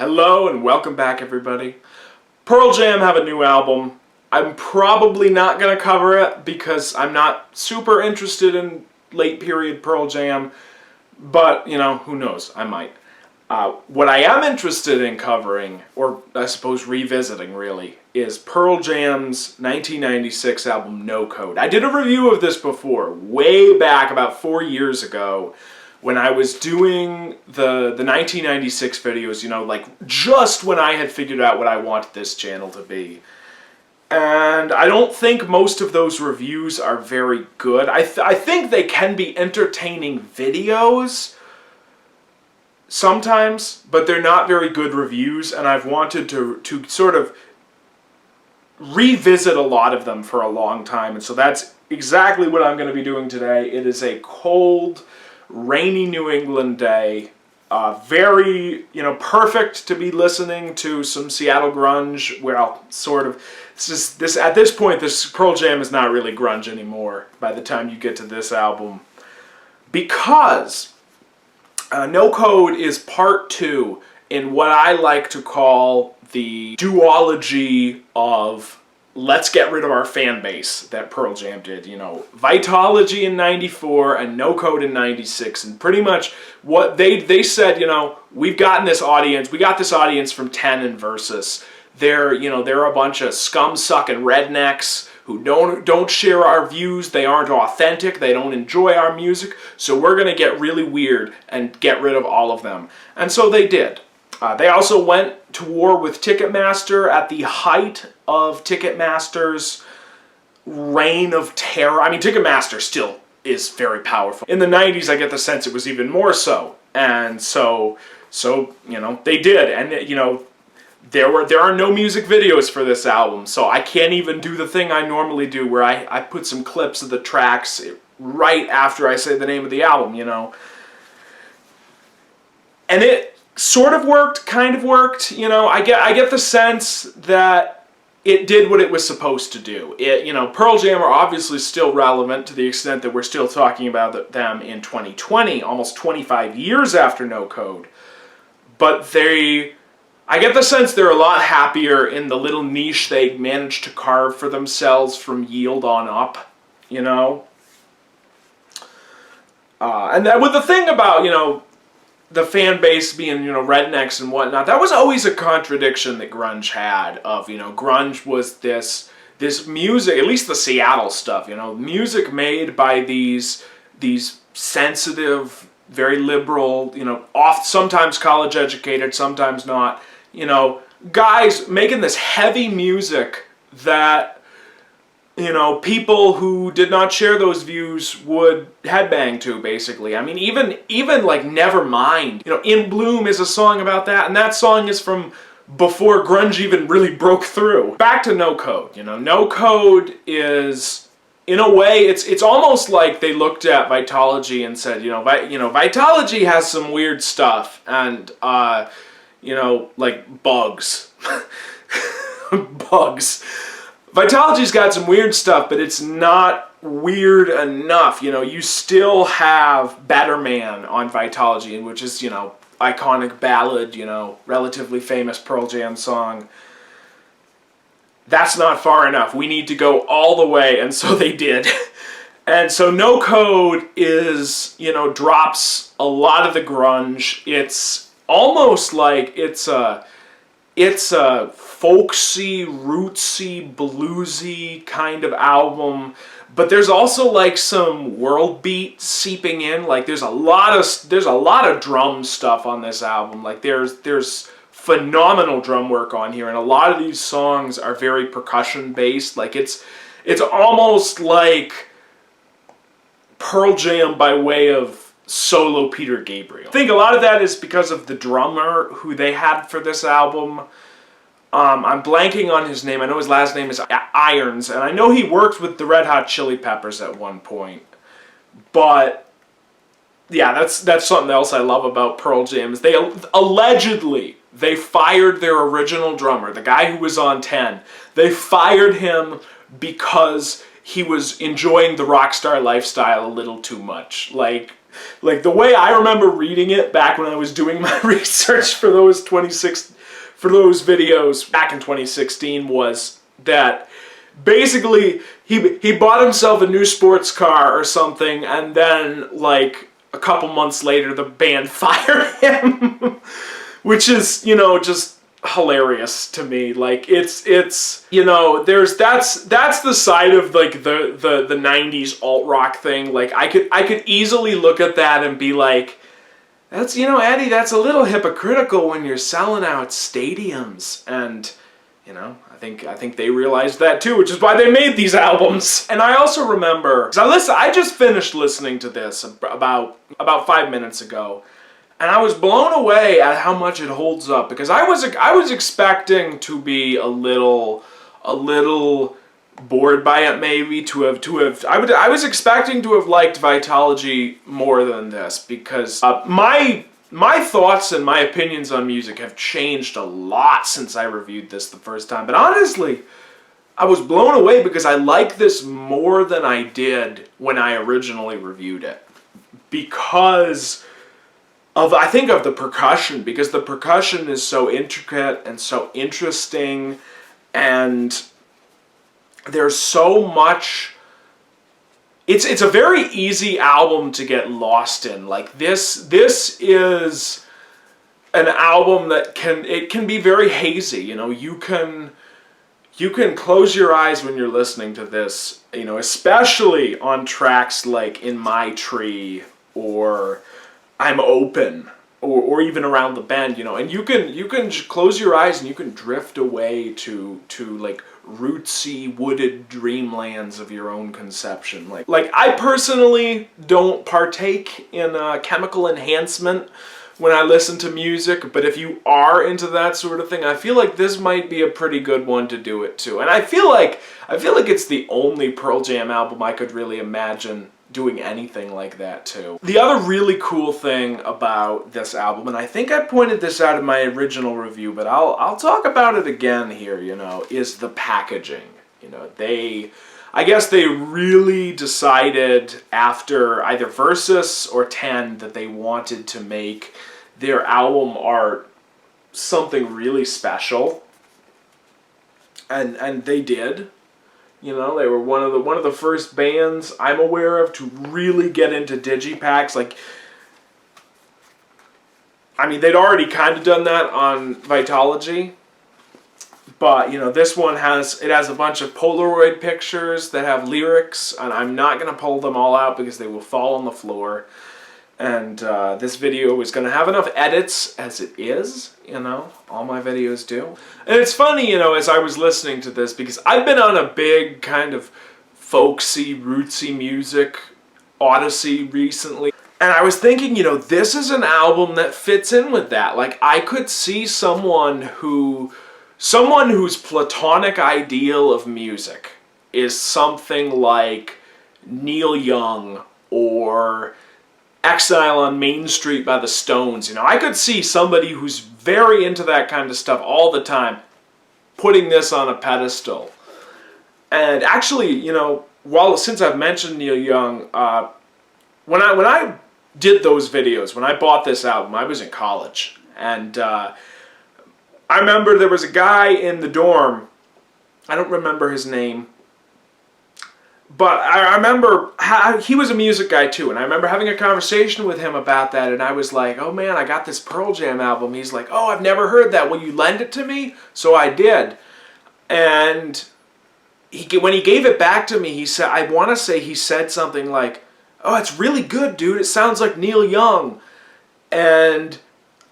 Hello and welcome back, everybody. Pearl Jam have a new album. I'm probably not going to cover it because I'm not super interested in late period Pearl Jam, but, you know, who knows, I might. What I am interested in covering, or I suppose revisiting really, is Pearl Jam's 1996 album No Code. I did a review of this before, way back about 4 years ago, when I was doing the 1996 videos, you know, like just when I had figured out what I wanted this channel to be. And I don't think most of those reviews are very good. I think they can be entertaining videos sometimes, but they're not very good reviews, and I've wanted to sort of revisit a lot of them for a long time, and so that's exactly what I'm going to be doing today. It is a cold, rainy New England day, very, you know, perfect to be listening to some Seattle grunge. Well, sort of. At this point, this Pearl Jam is not really grunge anymore by the time you get to this album, because No Code is part 2 in what I like to call the duology of let's get rid of our fan base that Pearl Jam did. You know, Vitology in 94 and No Code in 96. And pretty much what they said, you know, we've gotten this audience, we got this audience from 10 and Versus. They're a bunch of scum-sucking rednecks who don't share our views, they aren't authentic, they don't enjoy our music, so we're going to get really weird and get rid of all of them. And so they did. They also went to war with Ticketmaster at the height of Ticketmaster's reign of terror. I mean, Ticketmaster still is very powerful. In the 90s, I get the sense it was even more so. And so you know, they did. And, you know, there are no music videos for this album, so I can't even do the thing I normally do where I put some clips of the tracks right after I say the name of the album, you know. And it sort of worked, kind of worked, you know. I get the sense that it did what it was supposed to do. You know, Pearl Jam are obviously still relevant to the extent that we're still talking about them in 2020, almost 25 years after No Code. But I get the sense they're a lot happier in the little niche they managed to carve for themselves from Yield on up, you know. And with the thing about, you know, the fan base being, you know, rednecks and whatnot, that was always a contradiction that grunge had. Of, you know, grunge was this music, at least the Seattle stuff, you know, music made by these sensitive, very liberal, you know, sometimes college educated, sometimes not, you know, guys making this heavy music that, you know, people who did not share those views would headbang to, basically. I mean, even like Nevermind, you know, In Bloom is a song about that, and that song is from before grunge even really broke through. Back to No Code, you know, No Code is, in a way, it's almost like they looked at Vitology and said, you know, Vitology has some weird stuff, and, you know, like bugs. Bugs. Vitology's got some weird stuff, but it's not weird enough. You know, you still have Better Man on Vitology, which is, you know, iconic ballad, you know, relatively famous Pearl Jam song. That's not far enough. We need to go all the way, and so they did. And so No Code is, you know, drops a lot of the grunge. It's almost like it's a folksy, rootsy, bluesy kind of album, but there's also like some world beat seeping in. Like there's a lot of drum stuff on this album. Like there's phenomenal drum work on here, and a lot of these songs are very percussion based. Like it's almost like Pearl Jam by way of solo Peter Gabriel. I think a lot of that is because of the drummer who they had for this album. I'm blanking on his name. I know his last name is Irons, and I know he worked with the Red Hot Chili Peppers at one point. But yeah, that's something else I love about Pearl Jam is they allegedly fired their original drummer, the guy who was on 10. They fired him because he was enjoying the rock star lifestyle a little too much. Like, Like, the way I remember reading it back when I was doing my research for those videos back in 2016 was that basically he bought himself a new sports car or something, and then like a couple months later the band fired him, which is, you know, just hilarious to me. Like, it's you know, that's the side of like the 90s alt rock thing. Like, I could easily look at that and be like, that's, you know, Eddie, that's a little hypocritical when you're selling out stadiums. And, you know, I think they realized that too, which is why they made these albums. And I also remember, because I just finished listening to this about 5 minutes ago, and I was blown away at how much it holds up, because I was expecting to be a little bored by it, maybe I was expecting to have liked Vitology more than this, because my thoughts and my opinions on music have changed a lot since I reviewed this the first time. But honestly, I was blown away because I like this more than I did when I originally reviewed it, because I think of the percussion, because the percussion is so intricate and so interesting, and there's so much. It's a very easy album to get lost in. Like, this is an album that can be very hazy. You know, you can close your eyes when you're listening to this, you know, especially on tracks like In My Tree or I'm Open, or even Around the Bend, you know, and you can close your eyes and you can drift away to like rootsy wooded dreamlands of your own conception. Like I personally don't partake in chemical enhancement when I listen to music, but if you are into that sort of thing, I feel like this might be a pretty good one to do it to. And I feel like it's the only Pearl Jam album I could really imagine doing anything like that too. The other really cool thing about this album, and I think I pointed this out in my original review, but I'll talk about it again here, you know, is the packaging. You know, I guess they really decided after either Versus or 10 that they wanted to make their album art something really special, and they did. You know, they were one of the first bands I'm aware of to really get into digipacks. Like, I mean, they'd already kind of done that on Vitology, but, you know, this one has a bunch of Polaroid pictures that have lyrics, and I'm not going to pull them all out because they will fall on the floor. And this video is going to have enough edits as it is, you know, all my videos do. And it's funny, you know, as I was listening to this, because I've been on a big kind of folksy, rootsy music odyssey recently. And I was thinking, you know, this is an album that fits in with that. Like, I could see someone whose platonic ideal of music is something like Neil Young or Exile on Main Street by the Stones. You know, I could see somebody who's very into that kind of stuff all the time putting this on a pedestal. And actually, you know, since I've mentioned Neil Young, when I did those videos, when I bought this album, I was in college, and I remember there was a guy in the dorm. I don't remember his name, but I remember he was a music guy too, and I remember having a conversation with him about that, and I was like, oh man, I got this Pearl Jam album. He's like, oh, I've never heard that. Will you lend it to me? So I did. And when he gave it back to me, he said, I want to say he said something like, oh, it's really good, dude. It sounds like Neil Young. And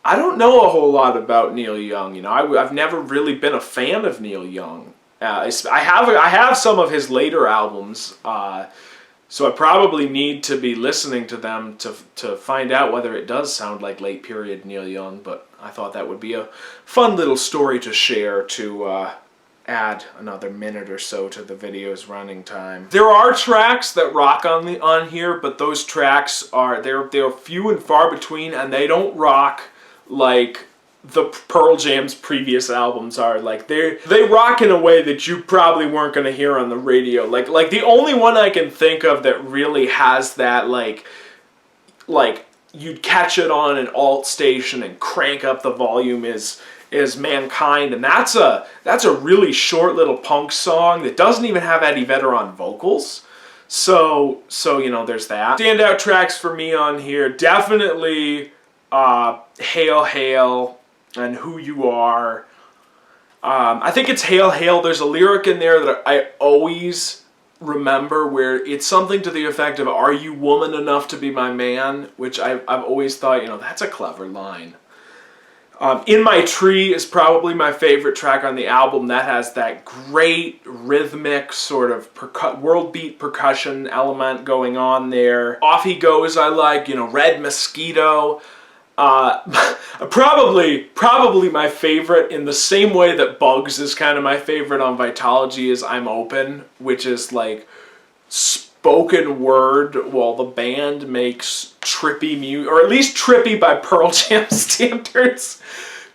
I don't know a whole lot about Neil Young. You know, I've never really been a fan of Neil Young. I have some of his later albums, so I probably need to be listening to them to find out whether it does sound like late period Neil Young. But I thought that would be a fun little story to share to add another minute or so to the video's running time. There are tracks that rock on here, but those tracks they're few and far between, and they don't rock like the Pearl Jam's previous albums are. Like, they rock in a way that you probably weren't going to hear on the radio. Like the only one I can think of that really has that, like, like you'd catch it on an alt station and crank up the volume is Mankind, and that's a really short little punk song that doesn't even have Eddie Vedder on vocals. So you know, there's that. Standout tracks for me on here, definitely Hail Hail and Who You Are. I think it's Hail Hail. There's a lyric in there that I always remember where it's something to the effect of, "Are you woman enough to be my man?" Which I've always thought, you know, that's a clever line. In My Tree is probably my favorite track on the album. That has that great rhythmic sort of world beat percussion element going on there. Off He Goes I like, you know, Red Mosquito. Probably my favorite, in the same way that Bugs is kind of my favorite on Vitalogy, is I'm Open, which is like spoken word while the band makes trippy music, or at least trippy by Pearl Jam standards,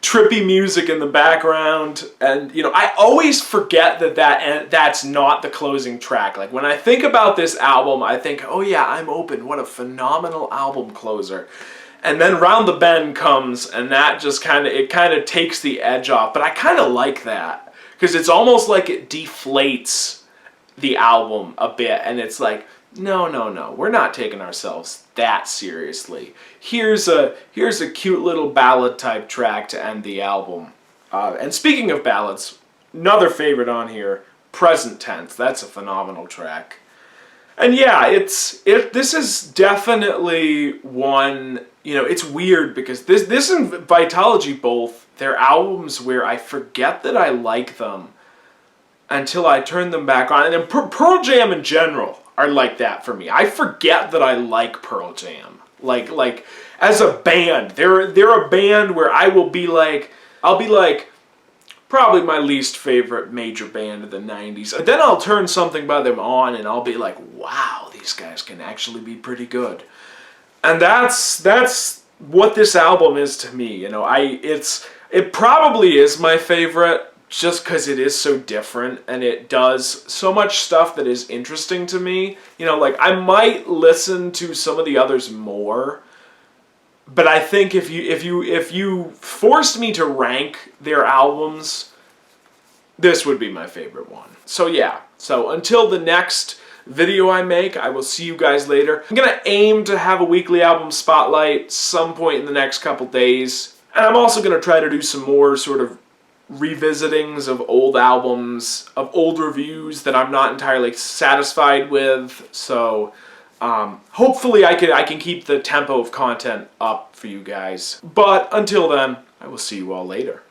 trippy music in the background. And you know, I always forget that's not the closing track. Like when I think about this album, I think, oh yeah, I'm Open, what a phenomenal album closer. And then Round the Bend comes, and that just kind of takes the edge off. But I kind of like that, because it's almost like it deflates the album a bit, and it's like, no, we're not taking ourselves that seriously. Here's a cute little ballad type track to end the album. And speaking of ballads, another favorite on here, Present Tense. That's a phenomenal track. And yeah, this is definitely one, you know, it's weird because this and Vitalogy both, they're albums where I forget that I like them until I turn them back on. And then Pearl Jam in general are like that for me. I forget that I like Pearl Jam. Like as a band, they're a band where I'll be like, probably my least favorite major band of the 90s. But then I'll turn something by them on and I'll be like, wow, these guys can actually be pretty good. And that's what this album is to me. You know, it probably is my favorite just because it is so different and it does so much stuff that is interesting to me. You know, like I might listen to some of the others more, but I think if you forced me to rank their albums, this would be my favorite one. So yeah, so until the next video I make, I will see you guys later. I'm gonna aim to have a weekly album spotlight some point in the next couple days. And I'm also gonna try to do some more sort of revisitings of old albums, of old reviews that I'm not entirely satisfied with. So hopefully I can keep the tempo of content up for you guys. But until then, I will see you all later.